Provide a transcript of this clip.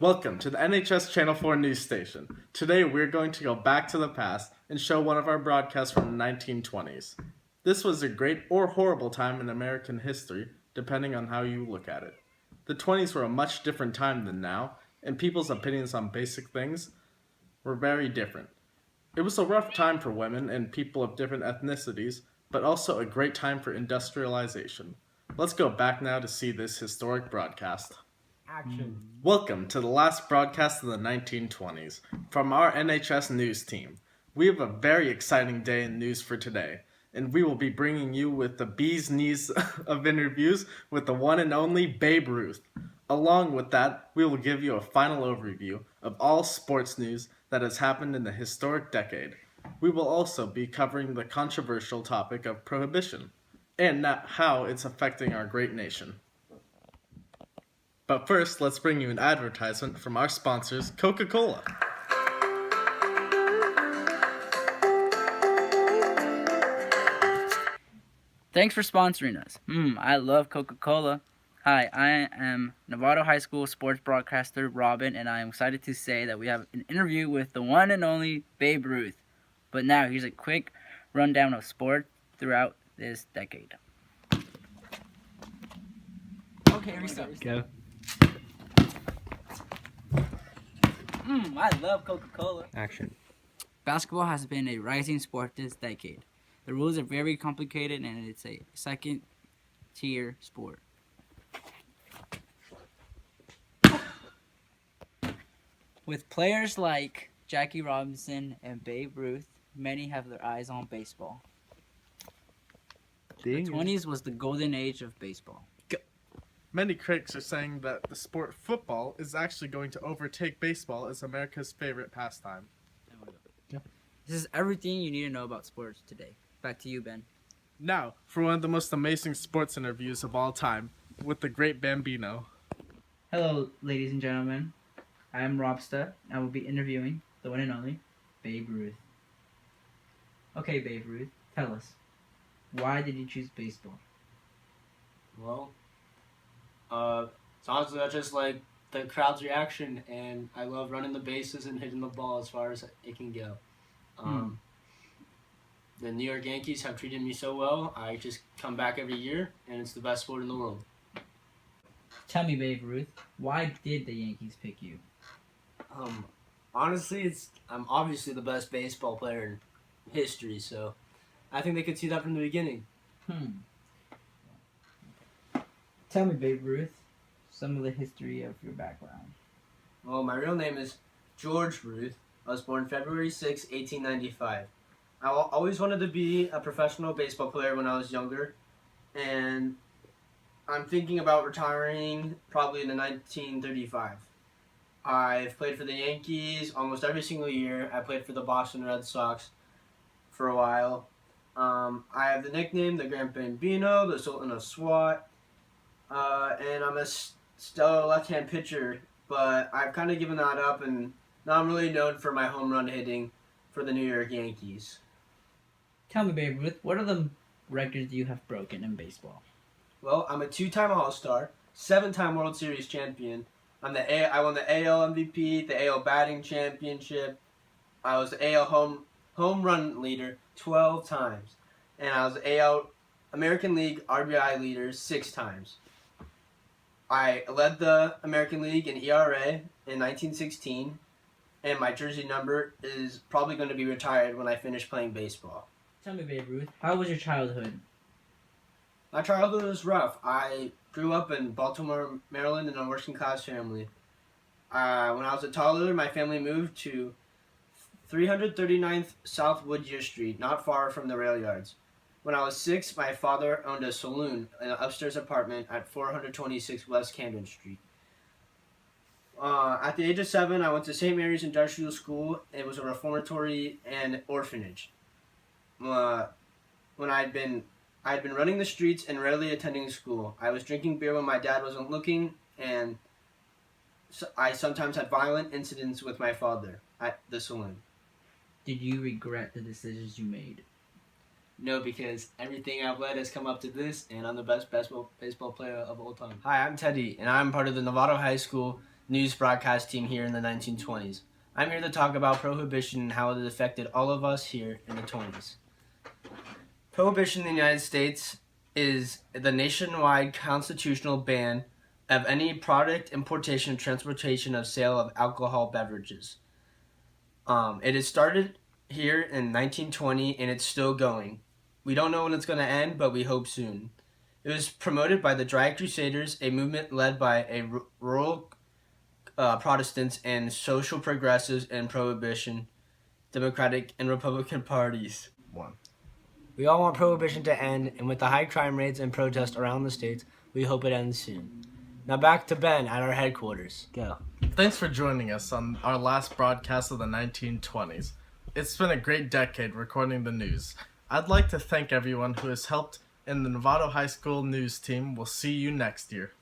Welcome to the NHS Channel 4 news station. Today we're going to go back to the past and show one of our broadcasts from the 1920s. This was a great or horrible time in American history, depending on how you look at it. The 20s were a much different time than now, and people's opinions on basic things were very different. It was a rough time for women and people of different ethnicities, but also a great time for industrialization. Let's go back now to see this historic broadcast. Action. Welcome to the last broadcast of the 1920s from our NHS news team. We have a very exciting day in news for today, and we will be bringing you with the bee's knees of interviews with the one and only Babe Ruth. Along with that, we will give you a final overview of all sports news that has happened in the historic decade. We will also be covering the controversial topic of prohibition and how it's affecting our great nation. But first, let's bring you an advertisement from our sponsors, Coca-Cola. Thanks for sponsoring us. I love Coca-Cola. Hi, I am Novato High School sports broadcaster Robin, and I am excited to say that we have an interview with the one and only Babe Ruth. But now, here's a quick rundown of sports throughout this decade. Okay, restart. Go. I love Coca-Cola. Action. Basketball has been a rising sport this decade. The rules are very complicated, and it's a second-tier sport. With players like Jackie Robinson and Babe Ruth, many have their eyes on baseball. The 20s was the golden age of baseball. Many critics are saying that the sport football is actually going to overtake baseball as America's favorite pastime. This is everything you need to know about sports today. Back to you, Ben. Now, for one of the most amazing sports interviews of all time, with the great Bambino. Hello, ladies and gentlemen. I am Robsta, and I will be interviewing the one and only Babe Ruth. Okay, Babe Ruth, tell us, why did you choose baseball? Well, it's honestly I just like the crowd's reaction, and I love running the bases and hitting the ball as far as it can go. The New York Yankees have treated me so well. I just come back every year, and it's the best sport in the world. Tell me, Babe Ruth, why did the Yankees pick you? Honestly, I'm obviously the best baseball player in history, so I think they could see that from the beginning. Tell me, Babe Ruth, some of the history of your background. Well, my real name is George Ruth. I was born February 6, 1895. I always wanted to be a professional baseball player when I was younger, and I'm thinking about retiring probably in 1935. I've played for the Yankees almost every single year. I played for the Boston Red Sox for a while. I have the nickname the Grand Bambino, the Sultan of SWAT, and I'm a stellar left-hand pitcher, but I've kind of given that up, and now I'm really known for my home run hitting for the New York Yankees. Tell me, Babe Ruth, what are the records you have broken in baseball? Well, I'm a two-time All-Star, 7-time World Series champion. I won the AL MVP, the AL batting championship. I was the AL home run leader 12 times, and I was the AL American League RBI leader 6 times. I led the American League in ERA in 1916, and my jersey number is probably going to be retired when I finish playing baseball. Tell me, Babe Ruth, how was your childhood? My childhood was rough. I grew up in Baltimore, Maryland, in a working class family. When I was a toddler, my family moved to 339th South Woodyear Street, not far from the rail yards. When I was 6, my father owned a saloon in an upstairs apartment at 426 West Camden Street. At the age of 7, I went to St. Mary's Industrial School. It was a reformatory and orphanage. When I'd been running the streets and rarely attending school. I was drinking beer when my dad wasn't looking, and I sometimes had violent incidents with my father at the saloon. Did you regret the decisions you made? No, because everything I've led has come up to this, and I'm the best baseball player of all time. Hi, I'm Teddy, and I'm part of the Novato High School news broadcast team here in the 1920s. I'm here to talk about Prohibition and how it affected all of us here in the 20s. Prohibition in the United States is the nationwide constitutional ban of any product, importation, transportation, of sale of alcohol beverages. It has started here in 1920 and it's still going. We don't know when it's going to end, but we hope soon. It was promoted by the Dry Crusaders, a movement led by rural Protestants and social progressives and Prohibition, Democratic and Republican parties. We all want Prohibition to end, and with the high crime rates and protests around the states, we hope it ends soon. Now back to Ben at our headquarters. Go. Thanks for joining us on our last broadcast of the 1920s. It's been a great decade recording the news. I'd like to thank everyone who has helped in the Novato High School news team. We'll see you next year.